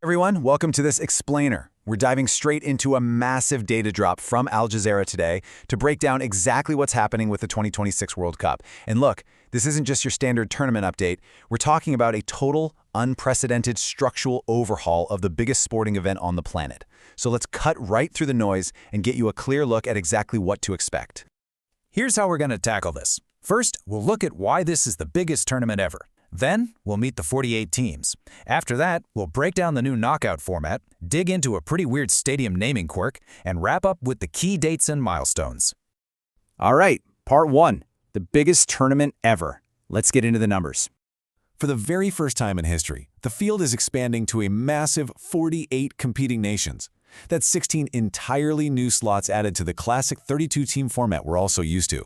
Everyone, welcome to this explainer. We're diving straight into a massive data drop from Al Jazeera today to break down exactly what's happening with the 2026 World Cup. And look, this isn't just your standard tournament update. We're talking about a total, unprecedented structural overhaul of the biggest sporting event on the planet. So let's cut right through the noise and get you a clear look at exactly what to expect. Here's how we're going to tackle this. First, we'll look at why this is the biggest tournament ever. Then, we'll meet the 48 teams. After that, we'll break down the new knockout format, dig into a pretty weird stadium naming quirk, and wrap up with the key dates and milestones. All right, part one, the biggest tournament ever. Let's get into the numbers. For the very first time in history, the field is expanding to a massive 48 competing nations. That's 16 entirely new slots added to the classic 32-team format we're also used to.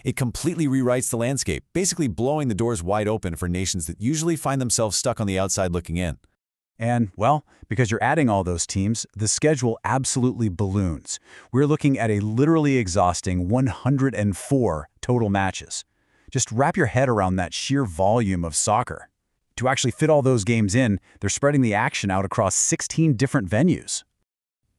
It completely rewrites the landscape, basically blowing the doors wide open for nations that usually find themselves stuck on the outside looking in. And, well, because you're adding all those teams, the schedule absolutely balloons. We're looking at a literally exhausting 104 total matches. Just wrap your head around that sheer volume of soccer. To actually fit all those games in, they're spreading the action out across 16 different venues.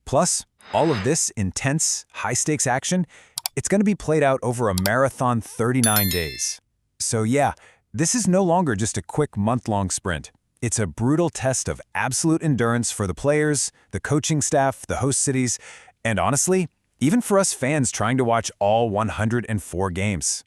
Plus, all of this intense, high-stakes action, it's going to be played out over a marathon 39 days. So yeah, this is no longer just a quick month-long sprint. It's a brutal test of absolute endurance for the players, the coaching staff, the host cities, and honestly, even for us fans trying to watch all 104 games.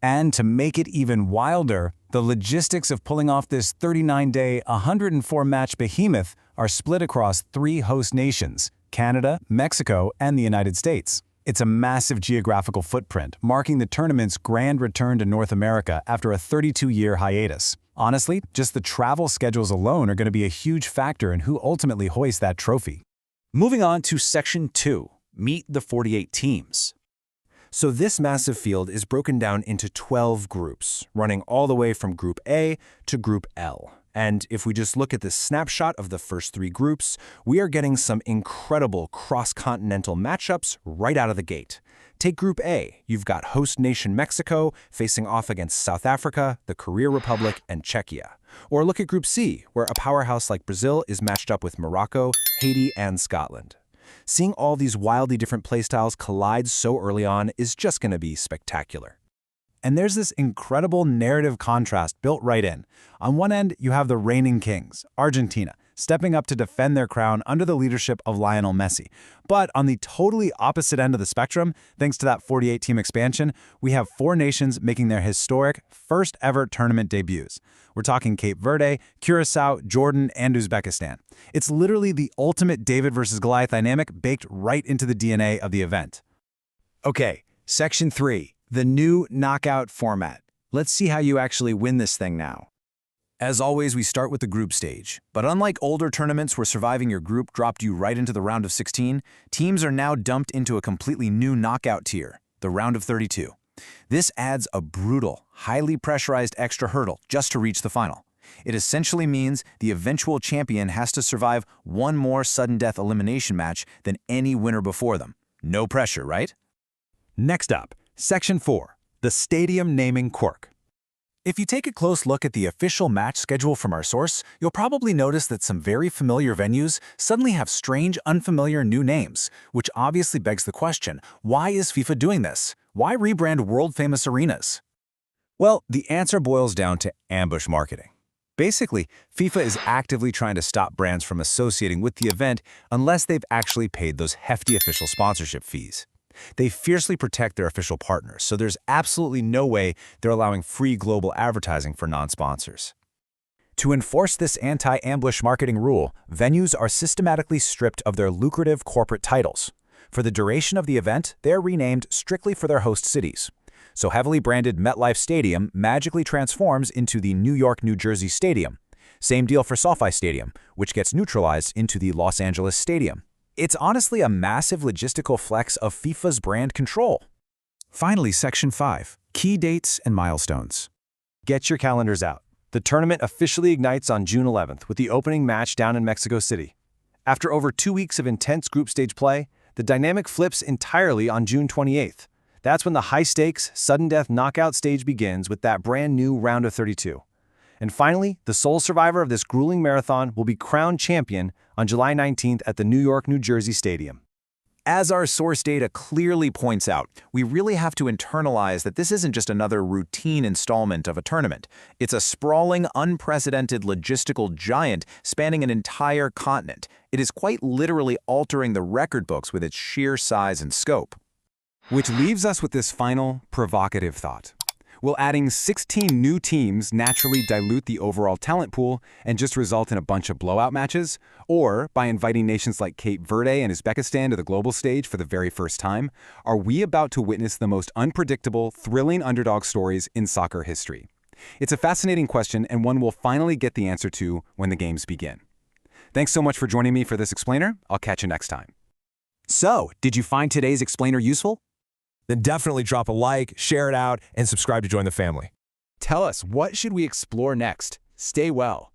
And to make it even wilder, the logistics of pulling off this 39-day, 104-match behemoth are split across 3 host nations: Canada, Mexico, and the United States. It's a massive geographical footprint, marking the tournament's grand return to North America after a 32-year hiatus. Honestly, just the travel schedules alone are going to be a huge factor in who ultimately hoists that trophy. Moving on to Section 2, meet the 48 teams. So this massive field is broken down into 12 groups, running all the way from Group A to Group L. And if we just look at this snapshot of the first 3 groups, we are getting some incredible cross-continental matchups right out of the gate. Take Group A. You've got host nation Mexico facing off against South Africa, the Korea Republic, and Czechia. Or look at Group C, where a powerhouse like Brazil is matched up with Morocco, Haiti, and Scotland. Seeing all these wildly different playstyles collide so early on is just going to be spectacular. And there's this incredible narrative contrast built right in. On one end, you have the reigning kings, Argentina, stepping up to defend their crown under the leadership of Lionel Messi. But on the totally opposite end of the spectrum, thanks to that 48-team expansion, we have 4 nations making their historic first-ever tournament debuts. We're talking Cape Verde, Curacao, Jordan, and Uzbekistan. It's literally the ultimate David versus Goliath dynamic baked right into the DNA of the event. Okay, Section 3. The new knockout format. Let's see how you actually win this thing now. As always, we start with the group stage. But unlike older tournaments where surviving your group dropped you right into the round of 16, teams are now dumped into a completely new knockout tier, the round of 32. This adds a brutal, highly pressurized extra hurdle just to reach the final. It essentially means the eventual champion has to survive one more sudden death elimination match than any winner before them. No pressure, right? Next up, Section 4, the stadium naming quirk. If you take a close look at the official match schedule from our source, you'll probably notice that some very familiar venues suddenly have strange, unfamiliar new names, which obviously begs the question, why is FIFA doing this? Why rebrand world-famous arenas? Well, the answer boils down to ambush marketing. Basically, FIFA is actively trying to stop brands from associating with the event unless they've actually paid those hefty official sponsorship fees. They fiercely protect their official partners, so there's absolutely no way they're allowing free global advertising for non-sponsors. To enforce this anti-ambush marketing rule, venues are systematically stripped of their lucrative corporate titles. For the duration of the event, they're renamed strictly for their host cities. So heavily branded MetLife Stadium magically transforms into the New York, New Jersey Stadium. Same deal for SoFi Stadium, which gets neutralized into the Los Angeles Stadium. It's honestly a massive logistical flex of FIFA's brand control. Finally, Section 5, key dates and milestones. Get your calendars out. The tournament officially ignites on June 11th with the opening match down in Mexico City. After over 2 weeks of intense group stage play, the dynamic flips entirely on June 28th. That's when the high-stakes, sudden-death knockout stage begins with that brand-new round of 32. And finally, the sole survivor of this grueling marathon will be crowned champion on July 19th at the New York, New Jersey Stadium. As our source data clearly points out, we really have to internalize that this isn't just another routine installment of a tournament. It's a sprawling, unprecedented logistical giant spanning an entire continent. It is quite literally altering the record books with its sheer size and scope. Which leaves us with this final, provocative thought. Will adding 16 new teams naturally dilute the overall talent pool and just result in a bunch of blowout matches? Or, by inviting nations like Cape Verde and Uzbekistan to the global stage for the very first time, are we about to witness the most unpredictable, thrilling underdog stories in soccer history? It's a fascinating question and one we'll finally get the answer to when the games begin. Thanks so much for joining me for this explainer. I'll catch you next time. So, did you find today's explainer useful? Then definitely drop a like, share it out, and subscribe to join the family. Tell us, what should we explore next? Stay well.